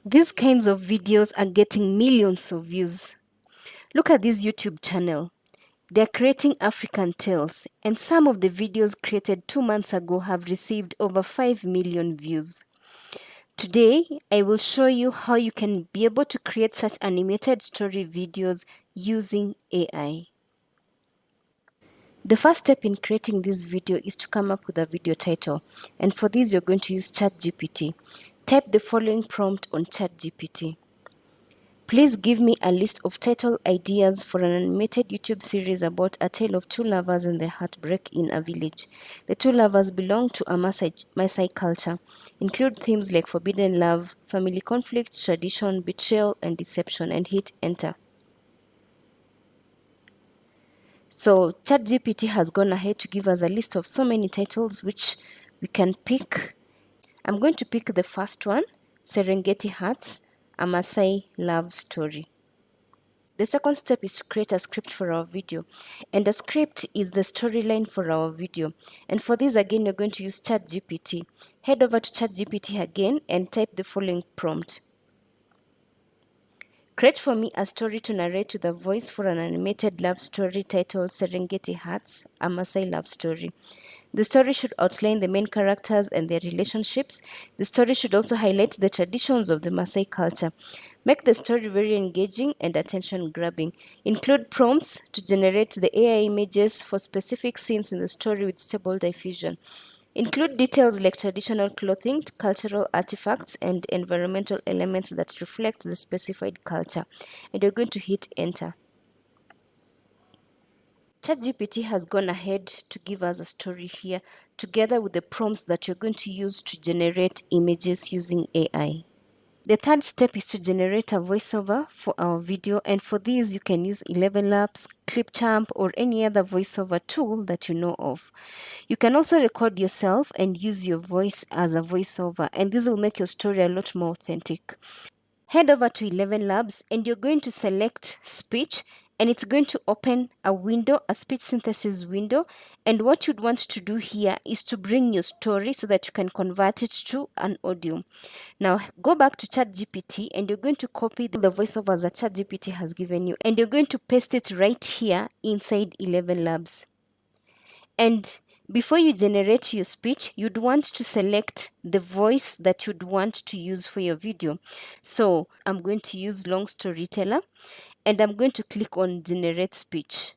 These kinds of videos are getting millions of views. Look at this YouTube channel. They're creating African tales, and some of the videos created 2 months ago have received over 5 million views. Today, I will show you how you can be able to create such animated story videos using AI. The first step in creating this video is to come up with a video title, and for this you're going to use ChatGPT. Type the following prompt on ChatGPT. Please give me a list of title ideas for an animated YouTube series about a tale of two lovers and their heartbreak in a village. The two lovers belong to a Maasai culture. Include themes like forbidden love, family conflict, tradition, betrayal, and deception, and hit enter. So ChatGPT has gone ahead to give us a list of so many titles which we can pick. I'm going to pick the first one, Serengeti Hearts, a Maasai love story. The second step is to create a script for our video, and the script is the storyline for our video. And for this, again, you're going to use ChatGPT. Head over to ChatGPT again and type the following prompt. Create for me a story to narrate with a voice for an animated love story titled Serengeti Hearts, a Maasai love story. The story should outline the main characters and their relationships. The story should also highlight the traditions of the Maasai culture. Make the story very engaging and attention-grabbing. Include prompts to generate the AI images for specific scenes in the story with stable diffusion. Include details like traditional clothing, cultural artifacts, and environmental elements that reflect the specified culture. And you're going to hit enter. ChatGPT has gone ahead to give us a story here, together with the prompts that you're going to use to generate images using AI. The third step is to generate a voiceover for our video, and for this you can use ElevenLabs, Clipchamp, or any other voiceover tool that you know of. You can also record yourself and use your voice as a voiceover, and this will make your story a lot more authentic. Head over to ElevenLabs and you're going to select speech, and it's going to open a window, a speech synthesis window. And what you'd want to do here is to bring your story so that you can convert it to an audio. Now go back to ChatGPT and you're going to copy the voiceovers that ChatGPT has given you, and you're going to paste it right here inside ElevenLabs. And before you generate your speech, you'd want to select the voice that you'd want to use for your video. So I'm going to use long storyteller, and I'm going to click on generate speech.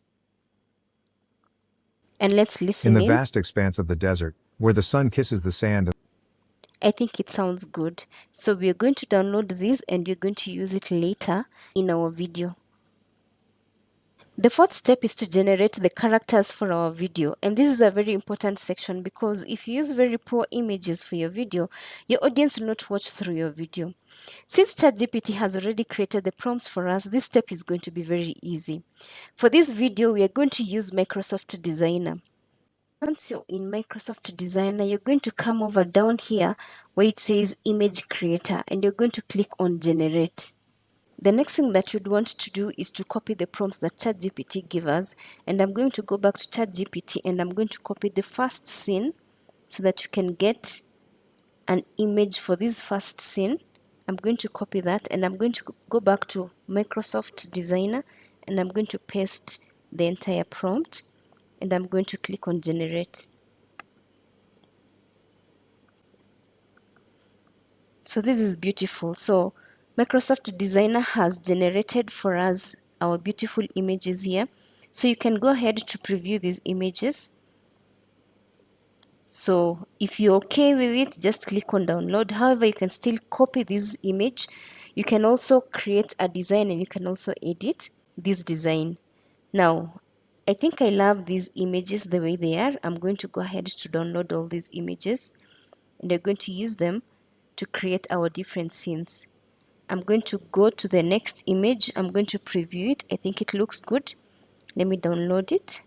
And let's listen In the in. vast expanse of the desert, where the sun kisses the sand. I think it sounds good. So we're going to download this and you're going to use it later in our video. The fourth step is to generate the characters for our video, and this is a very important section because if you use very poor images for your video, your audience will not watch through your video. Since ChatGPT has already created the prompts for us, this step is going to be very easy. For this video, we are going to use Microsoft Designer. Once you're in Microsoft Designer, you're going to come over down here where it says Image Creator, and you're going to click on Generate. The next thing that you'd want to do is to copy the prompts that ChatGPT gives us, and I'm going to go back to ChatGPT and I'm going to copy the first scene so that you can get an image for this first scene. I'm going to copy that and I'm going to go back to Microsoft Designer and I'm going to paste the entire prompt and I'm going to click on Generate. So this is beautiful. So Microsoft Designer has generated for us our beautiful images here. So you can go ahead to preview these images. So if you're okay with it, just click on download. However, you can still copy this image. You can also create a design and you can also edit this design. Now, I think I love these images the way they are. I'm going to go ahead to download all these images and I'm going to use them to create our different scenes. I'm going to go to the next image. I'm going to preview it. I think it looks good. Let me download it.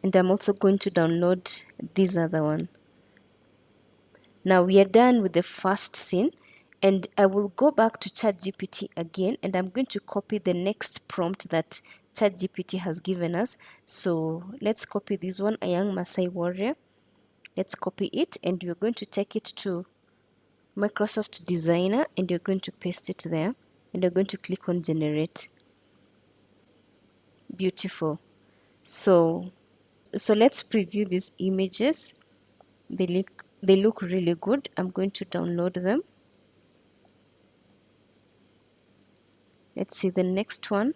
And I'm also going to download this other one. Now we are done with the first scene, and I will go back to ChatGPT again and I'm going to copy the next prompt that ChatGPT has given us. So let's copy this one, a young Maasai warrior. Let's copy it, and we're going to take it to Microsoft Designer, and you're going to paste it there, and you're going to click on generate. Beautiful. So let's preview these images. They look really good. I'm going to download them. Let's see the next one.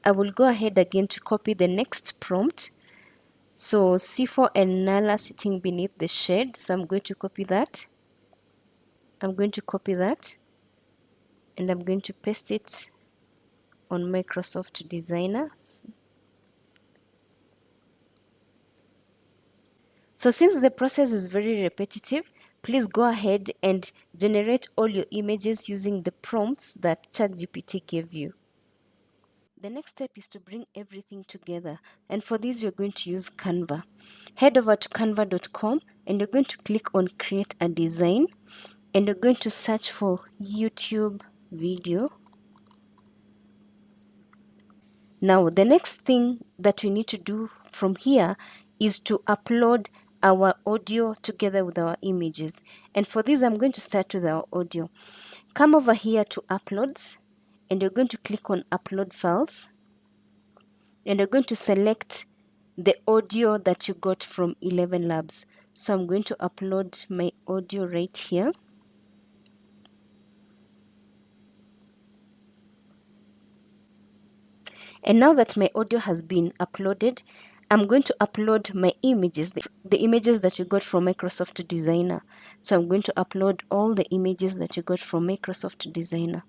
I will go ahead again to copy the next prompt. So C4 and Nala sitting beneath the shade. So I'm going to copy that. I'm going to copy that, and I'm going to paste it on Microsoft Designer. So since the process is very repetitive, please go ahead and generate all your images using the prompts that ChatGPT gave you. The next step is to bring everything together, and for this you're going to use Canva. Head over to canva.com, and you're going to click on create a design, and you're going to search for YouTube video. Now the next thing that we need to do from here is to upload our audio together with our images, and for this I'm going to start with our audio. Come over here to uploads, and you're going to click on upload files, and you're going to select the audio that you got from ElevenLabs. So I'm going to upload my audio right here. And now that my audio has been uploaded, I'm going to upload my images, the images that you got from Microsoft Designer. So I'm going to upload all the images that you got from Microsoft Designer.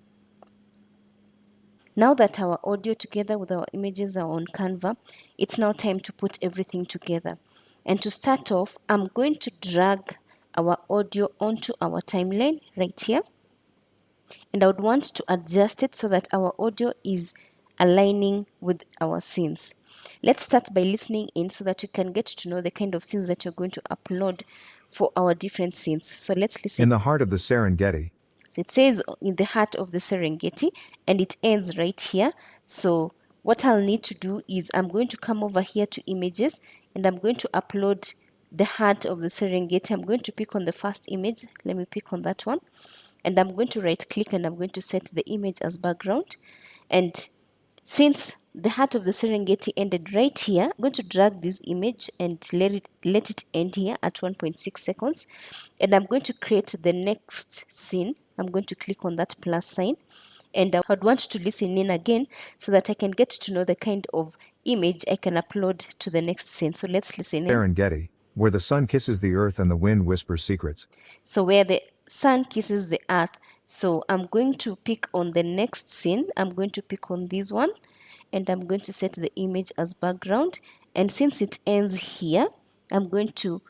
Now that our audio together with our images are on Canva, it's now time to put everything together. And to start off, I'm going to drag our audio onto our timeline right here. And I would want to adjust it so that our audio is aligning with our scenes. Let's start by listening in so that you can get to know the kind of scenes that you're going to upload for our different scenes. So let's listen. In the heart of the Serengeti. So it says in the heart of the Serengeti, and it ends right here. So what I'll need to do is I'm going to come over here to images, and I'm going to upload the heart of the Serengeti. I'm going to pick on the first image. Let me pick on that one. And I'm going to right click, and I'm going to set the image as background. And since the heart of the Serengeti ended right here, I'm going to drag this image and let it end here at 1.6 seconds. And I'm going to create the next scene. I'm going to click on that plus sign. And I would want to listen in again so that I can get to know the kind of image I can upload to the next scene. So let's listen in. Serengeti, where the sun kisses the earth and the wind whispers secrets. So where the sun kisses the earth. So I'm going to pick on the next scene. I'm going to pick on this one, and I'm going to set the image as background. And since it ends here, I'm going to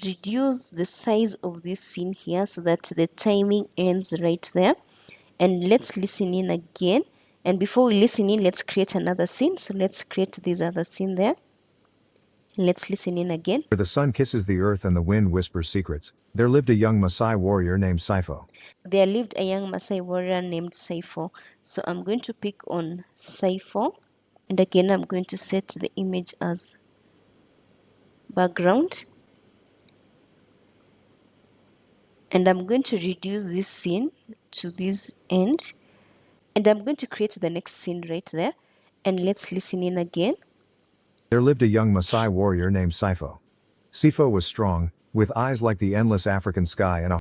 reduce the size of this scene here so that the timing ends right there. And let's listen in again. And before we listen in, let's create another scene. So let's create this other scene there. Let's listen in again. Where the sun kisses the earth and the wind whispers secrets, there lived a young Maasai warrior named Saifo. There lived a young Maasai warrior named Saifo. So I'm going to pick on Saifo. And again, I'm going to set the image as background. And I'm going to reduce this scene to this end. And I'm going to create the next scene right there. And let's listen in again. There lived a young Maasai warrior named Saifo. Saifo was strong, with eyes like the endless African sky and a...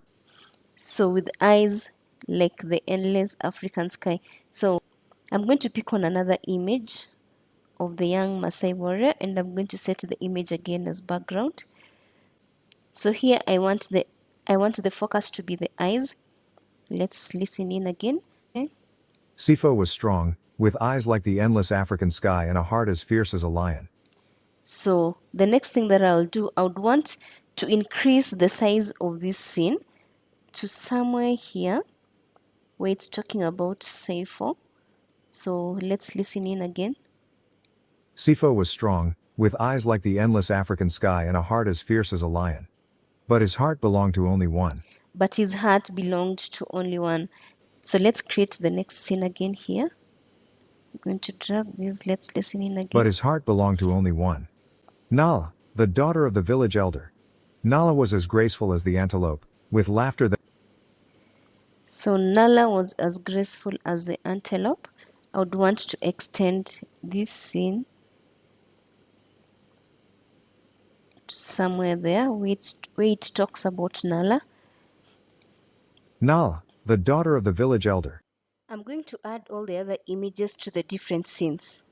So with eyes like the endless African sky. So I'm going to pick on another image of the young Maasai warrior, and I'm going to set the image again as background. So here I want the focus to be the eyes. Let's listen in again. Okay. Saifo was strong, with eyes like the endless African sky and a heart as fierce as a lion. So the next thing that I'll do, I would want to increase the size of this scene to somewhere here where it's talking about Saifo. So let's listen in again. Sifo was strong, with eyes like the endless African sky and a heart as fierce as a lion. But his heart belonged to only one. But his heart belonged to only one. So let's create the next scene again here. I'm going to drag this. Let's listen in again. But his heart belonged to only one. Nala, the daughter of the village elder. Nala was as graceful as the antelope, with laughter that... So Nala was as graceful as the antelope. I would want to extend this scene to somewhere there where it talks about Nala. Nala, the daughter of the village elder. I'm going to add all the other images to the different scenes.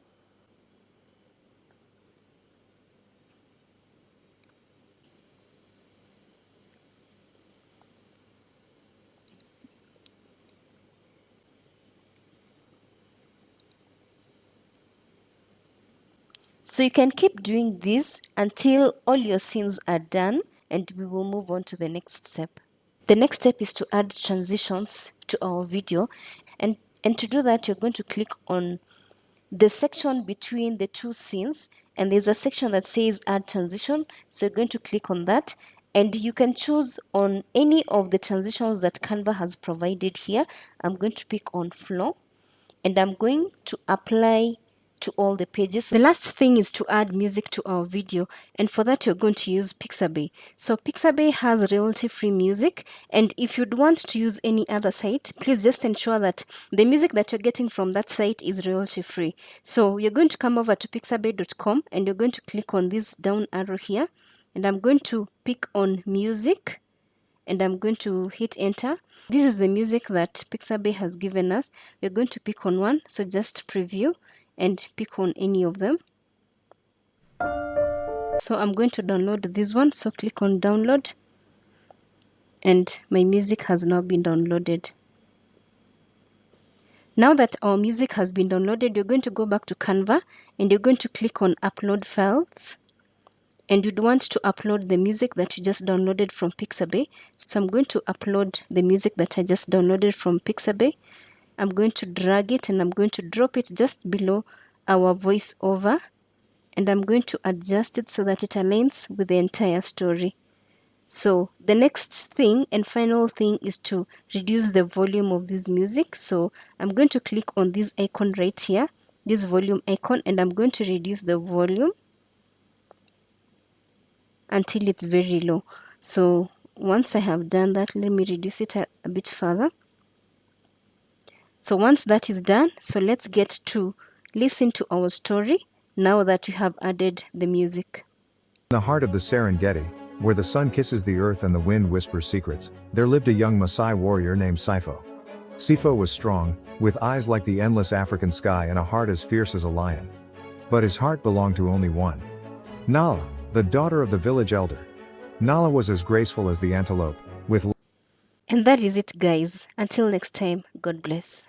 So you can keep doing this until all your scenes are done, and we will move on to the next step. The next step is to add transitions to our video, and to do that you're going to click on the section between the two scenes, and there's a section that says add transition. So you're going to click on that, and you can choose on any of the transitions that Canva has provided here. I'm going to pick on flow, and I'm going to apply to all the pages. The last thing is to add music to our video, and for that you're going to use Pixabay. So Pixabay has royalty free music, and if you'd want to use any other site, please just ensure that the music that you're getting from that site is royalty free. So you're going to come over to pixabay.com, and you're going to click on this down arrow here, and I'm going to pick on music, and I'm going to hit enter. This is the music that Pixabay has given us. We're going to pick on one, so just preview and pick on any of them. So I'm going to download this one, so click on download, and my music has now been downloaded. Now that our music has been downloaded, you're going to go back to Canva, and you're going to click on upload files, and you'd want to upload the music that you just downloaded from Pixabay. So I'm going to upload the music that I just downloaded from Pixabay. I'm going to drag it, and I'm going to drop it just below our voiceover, and I'm going to adjust it so that it aligns with the entire story. So the next thing and final thing is to reduce the volume of this music. So I'm going to click on this icon right here, this volume icon, and I'm going to reduce the volume until it's very low. So once I have done that, let me reduce it a bit further. So once that is done, so let's get to listen to our story now that we have added the music. In the heart of the Serengeti, where the sun kisses the earth and the wind whispers secrets, there lived a young Maasai warrior named Sifo. Sifo was strong, with eyes like the endless African sky and a heart as fierce as a lion. But his heart belonged to only one. Nala, the daughter of the village elder. Nala was as graceful as the antelope, with... And that is it, guys. Until next time, God bless.